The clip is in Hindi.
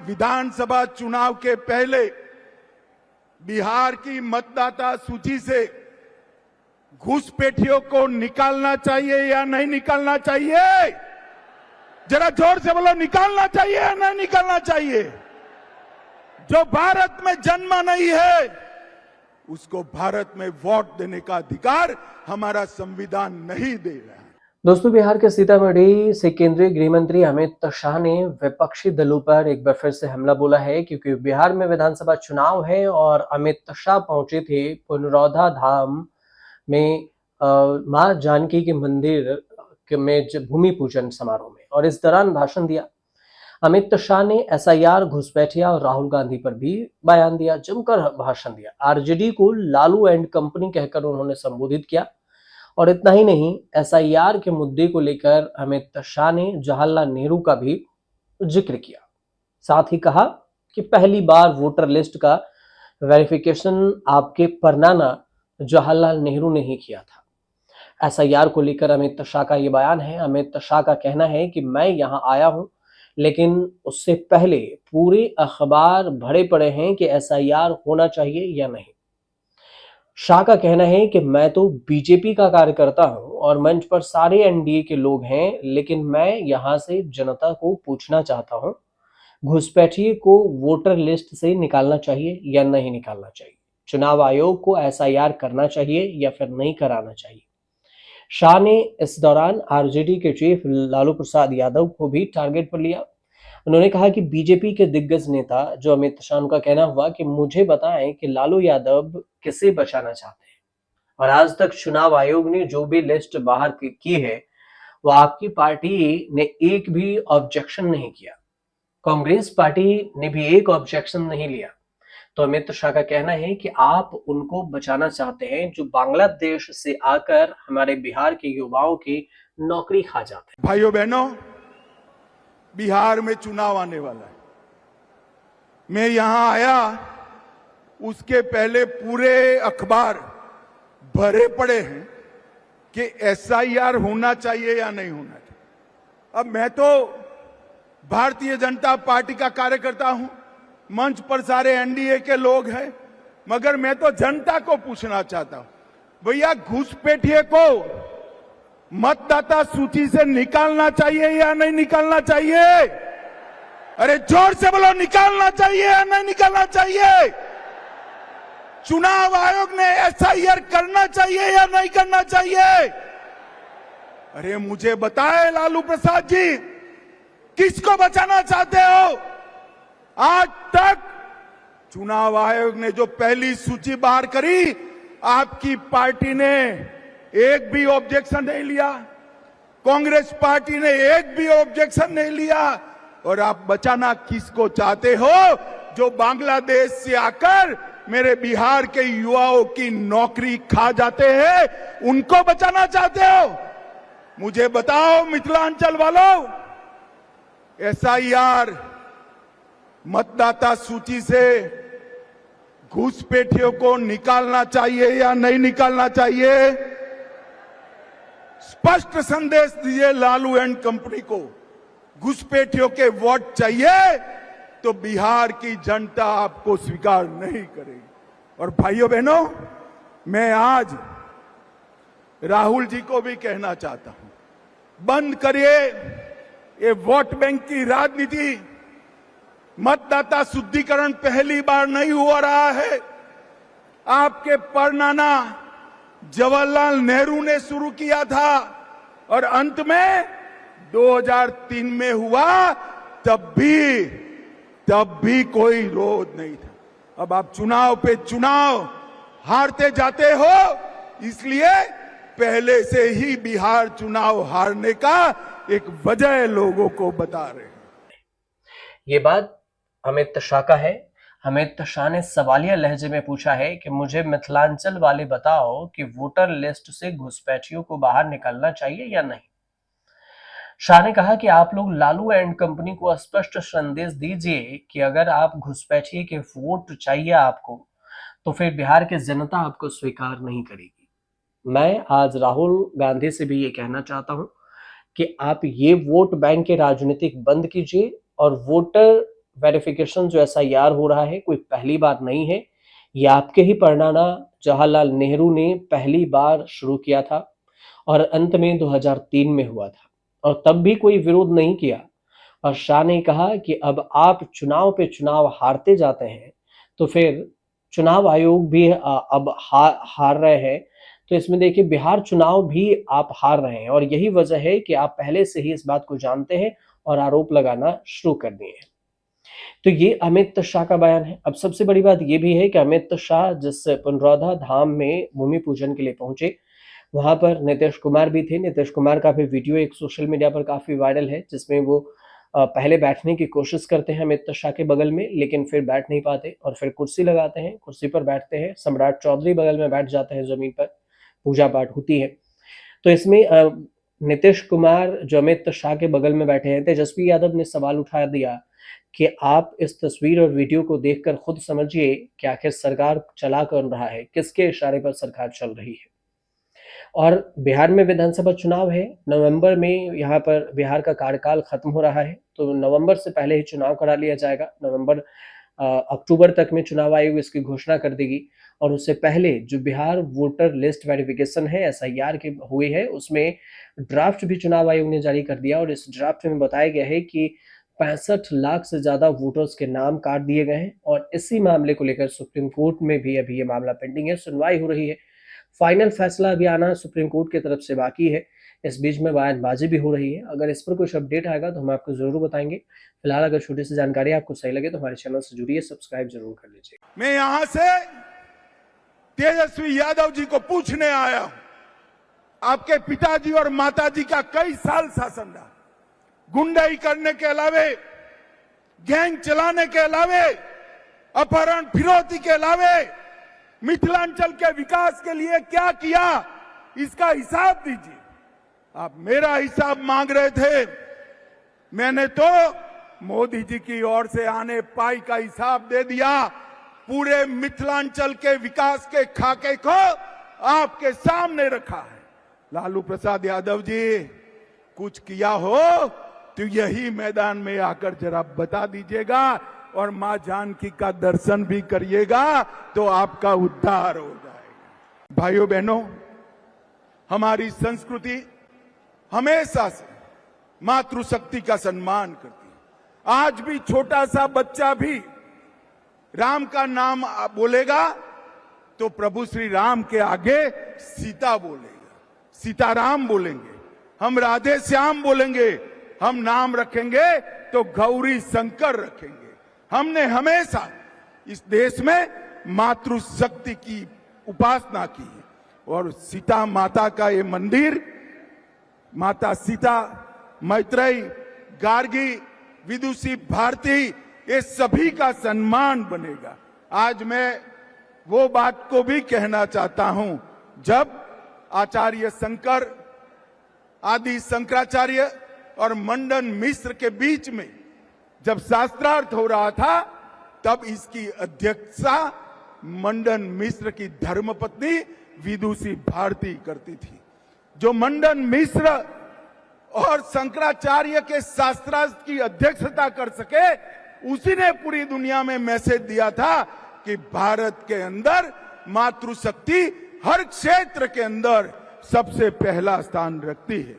विधानसभा चुनाव के पहले बिहार की मतदाता सूची से घुसपैठियों को निकालना चाहिए या नहीं निकालना चाहिए? जरा जोर से बोलो, निकालना चाहिए या नहीं निकालना चाहिए? जो भारत में जन्मा नहीं है उसको भारत में वोट देने का अधिकार हमारा संविधान नहीं दे रहा है। दोस्तों, बिहार के सीतामढ़ी से केंद्रीय गृह मंत्री अमित शाह ने विपक्षी दलों पर एक बार फिर से हमला बोला है, क्योंकि बिहार में विधानसभा चुनाव है और अमित शाह पहुंचे थे पुनरौधा धाम में मां जानकी के मंदिर में भूमि पूजन समारोह में, और इस दौरान भाषण दिया। अमित शाह ने एसआईआर, घुसपैठिया और राहुल गांधी पर भी बयान दिया, जमकर भाषण दिया। आरजेडी को लालू एंड कंपनी कहकर उन्होंने संबोधित किया। और इतना ही नहीं, एसआईआर के मुद्दे को लेकर अमित शाह ने जवाहरलाल नेहरू का भी जिक्र किया। साथ ही कहा कि पहली बार वोटर लिस्ट का वेरिफिकेशन आपके परनाना जवाहरलाल नेहरू ने ही किया था। एसआईआर को लेकर अमित शाह का ये बयान है। अमित शाह का कहना है कि मैं यहां आया हूं, लेकिन उससे पहले पूरे अखबार भरे पड़े हैं कि एसआईआर होना चाहिए या नहीं। शाह का कहना है कि मैं तो बीजेपी का कार्यकर्ता हूं और मंच पर सारे एनडीए के लोग हैं, लेकिन मैं यहां से जनता को पूछना चाहता हूं, घुसपैठिए को वोटर लिस्ट से निकालना चाहिए या नहीं निकालना चाहिए? चुनाव आयोग को एसआईआर करना चाहिए या फिर नहीं कराना चाहिए? शाह ने इस दौरान आरजेडी के चीफ लालू प्रसाद यादव को भी टारगेट पर लिया। उन्होंने कहा कि बीजेपी के दिग्गज नेता जो अमित शाह का कहना हुआ कि मुझे बताएं कि लालू यादव किसे बचाना चाहते हैं, और आज तक चुनाव आयोग ने जो भी लिस्ट बाहर की है वो आपकी पार्टी ने एक भी ऑब्जेक्शन नहीं किया, कांग्रेस पार्टी ने भी एक ऑब्जेक्शन नहीं लिया। तो अमित शाह का कहना है कि आप उनको बचाना चाहते हैं जो बांग्लादेश से आकर हमारे बिहार के युवाओं की नौकरी खा जाते हैं। भाइयों बहनों, बिहार में चुनाव आने वाला है। मैं यहां आया उसके पहले पूरे अखबार भरे पड़े हैं कि एसआईआर होना चाहिए या नहीं होना चाहिए। अब मैं तो भारतीय जनता पार्टी का कार्यकर्ता हूं, मंच पर सारे एनडीए के लोग हैं, मगर मैं तो जनता को पूछना चाहता हूं, भैया घुसपैठिए को मतदाता सूची से निकालना चाहिए या नहीं निकालना चाहिए? अरे जोर से बोलो, निकालना चाहिए या नहीं निकालना चाहिए? चुनाव आयोग ने एसआईआर करना चाहिए या नहीं करना चाहिए? अरे मुझे बताए लालू प्रसाद जी, किसको बचाना चाहते हो? आज तक चुनाव आयोग ने जो पहली सूची बाहर करी, आपकी पार्टी ने एक भी ऑब्जेक्शन नहीं लिया, कांग्रेस पार्टी ने एक भी ऑब्जेक्शन नहीं लिया। और आप बचाना किसको चाहते हो? जो बांग्लादेश से आकर मेरे बिहार के युवाओं की नौकरी खा जाते हैं, उनको बचाना चाहते हो? मुझे बताओ मिथिलांचल वालों, एसआईआर मतदाता सूची से घुसपैठियों को निकालना चाहिए या नहीं निकालना चाहिए? स्पष्ट संदेश दीजिए लालू एंड कंपनी को। घुसपैठियों के वोट चाहिए तो बिहार की जनता आपको स्वीकार नहीं करेगी। और भाइयों बहनों, मैं आज राहुल जी को भी कहना चाहता हूं, बंद करिए ये वोट बैंक की राजनीति। मतदाता शुद्धिकरण पहली बार नहीं हो रहा है, आपके परनाना जवाहरलाल नेहरू ने शुरू किया था और अंत में 2003 में हुआ, तब भी कोई विरोध नहीं था। अब आप चुनाव पे चुनाव हारते जाते हो, इसलिए पहले से ही बिहार चुनाव हारने का एक वजह लोगों को बता रहे हैं। ये बात अमित शाह का है। अमित शाह ने सवालिया लहजे में पूछा है कि मुझे मिथिलांचल वाले बताओ कि वोटर लिस्ट से घुसपैठियों को बाहर निकलना चाहिए या नहीं। शाह ने कहा कि आप लोग लालू एंड कंपनी को स्पष्ट संदेश दीजिए कि अगर आप घुसपैठिए के वोट चाहिए आपको, तो फिर बिहार की जनता आपको स्वीकार नहीं करेगी। मैं आज राहुल गांधी से भी ये कहना चाहता हूं कि आप ये वोट बैंक के राजनीतिक बंद कीजिए और वोटर वेरिफिकेशन जो SIR हो रहा है कोई पहली बार नहीं है। ये आपके ही परनाना जवाहरलाल नेहरू ने पहली बार शुरू किया था और अंत में 2003 में हुआ था और तब भी कोई विरोध नहीं किया। और शाह ने कहा कि अब आप चुनाव पे चुनाव हारते जाते हैं तो फिर चुनाव आयोग भी अब हार रहे हैं, तो इसमें देखिए बिहार चुनाव भी आप हार रहे हैं और यही वजह है कि आप पहले से ही इस बात को जानते हैं और आरोप लगाना शुरू कर दिए हैं। तो ये अमित शाह का बयान है। अब सबसे बड़ी बात ये भी है कि अमित शाह जिस पुनरौधा धाम में भूमि पूजन के लिए पहुंचे, वहां पर नीतीश कुमार भी थे। नीतीश कुमार का भी वीडियो एक सोशल मीडिया पर काफी वायरल है, जिसमें वो पहले बैठने की कोशिश करते हैं अमित शाह के बगल में, लेकिन फिर बैठ नहीं पाते और फिर कुर्सी लगाते हैं, कुर्सी पर बैठते हैं। सम्राट चौधरी बगल में बैठ जाते हैं जमीन पर, पूजा पाठ होती है। तो इसमें नीतीश कुमार जो अमित शाह के बगल में बैठे हैं, तेजस्वी यादव ने सवाल उठा दिया कि आप इस तस्वीर और वीडियो को देखकर खुद समझिए कि आखिर सरकार चला कौन रहा है, किसके इशारे पर सरकार चल रही है। और बिहार में विधानसभा चुनाव है, नवंबर में यहाँ पर बिहार का कार्यकाल खत्म हो रहा है, तो नवंबर से पहले ही चुनाव करा लिया जाएगा। नवंबर अक्टूबर तक में चुनाव आयोग इसकी घोषणा कर देगी और उससे पहले जो बिहार वोटर लिस्ट वेरिफिकेशन है SIR की हुई है, उसमें ड्राफ्ट भी चुनाव आयोग ने जारी कर दिया और इस ड्राफ्ट में बताया गया है कि 65 लाख से ज्यादा वोटर्स के नाम काट दिए गए हैं और इसी मामले को लेकर सुप्रीम कोर्ट में भी अभी ये मामला पेंडिंग है, सुनवाई हो रही है। फाइनल फैसला अभी आना सुप्रीम कोर्ट की तरफ से बाकी है। इस बीच में बयानबाजी भी हो रही है। अगर इस पर कुछ अपडेट आएगा तो हम आपको जरूर बताएंगे। फिलहाल अगर छोटी सी जानकारी आपको सही लगे तो हमारे चैनल से जुड़िए, सब्सक्राइब जरूर कर लीजिए। मैं यहां से तेजस्वी यादव जी को पूछने आया हूं, आपके पिताजी और माताजी का कई साल शासन रहा, गुंडाई करने के अलावे, गैंग चलाने के अलावे, अपहरण फिरौती के अलावे मिथिलांचल के विकास के लिए क्या किया, इसका हिसाब दीजिए। आप मेरा हिसाब मांग रहे थे, मैंने तो मोदी जी की ओर से आने पाई का हिसाब दे दिया। पूरे मिथिलांचल के विकास के खाके को आपके सामने रखा है। लालू प्रसाद यादव जी, कुछ किया हो तो यही मैदान में आकर जरा बता दीजिएगा और मां जानकी का दर्शन भी करिएगा तो आपका उद्धार हो जाएगा। भाइयों बहनों, हमारी संस्कृति हमेशा से मातृशक्ति का सम्मान करती है। आज भी छोटा सा बच्चा भी राम का नाम बोलेगा तो प्रभु श्री राम के आगे सीता बोलेगा, सीताराम बोलेंगे, हम राधे श्याम बोलेंगे, हम नाम रखेंगे तो गौरी शंकर रखेंगे। हमने हमेशा इस देश में मातृशक्ति की उपासना की है और सीता माता का ये मंदिर, माता सीता, मैत्रेयी, गार्गी, विदुषी, भारती, ये सभी का सम्मान बनेगा। आज मैं वो बात को भी कहना चाहता हूं, जब आचार्य शंकर, आदि शंकराचार्य और मंडन मिश्र के बीच में जब शास्त्रार्थ हो रहा था, तब इसकी अध्यक्षता मंडन मिश्र की धर्मपत्नी विदुषी भारती करती थी। जो मंडन मिश्र और शंकराचार्य के शास्त्रार्थ की अध्यक्षता कर सके, उसी ने पूरी दुनिया में मैसेज दिया था कि भारत के अंदर मातृशक्ति हर क्षेत्र के अंदर सबसे पहला स्थान रखती है।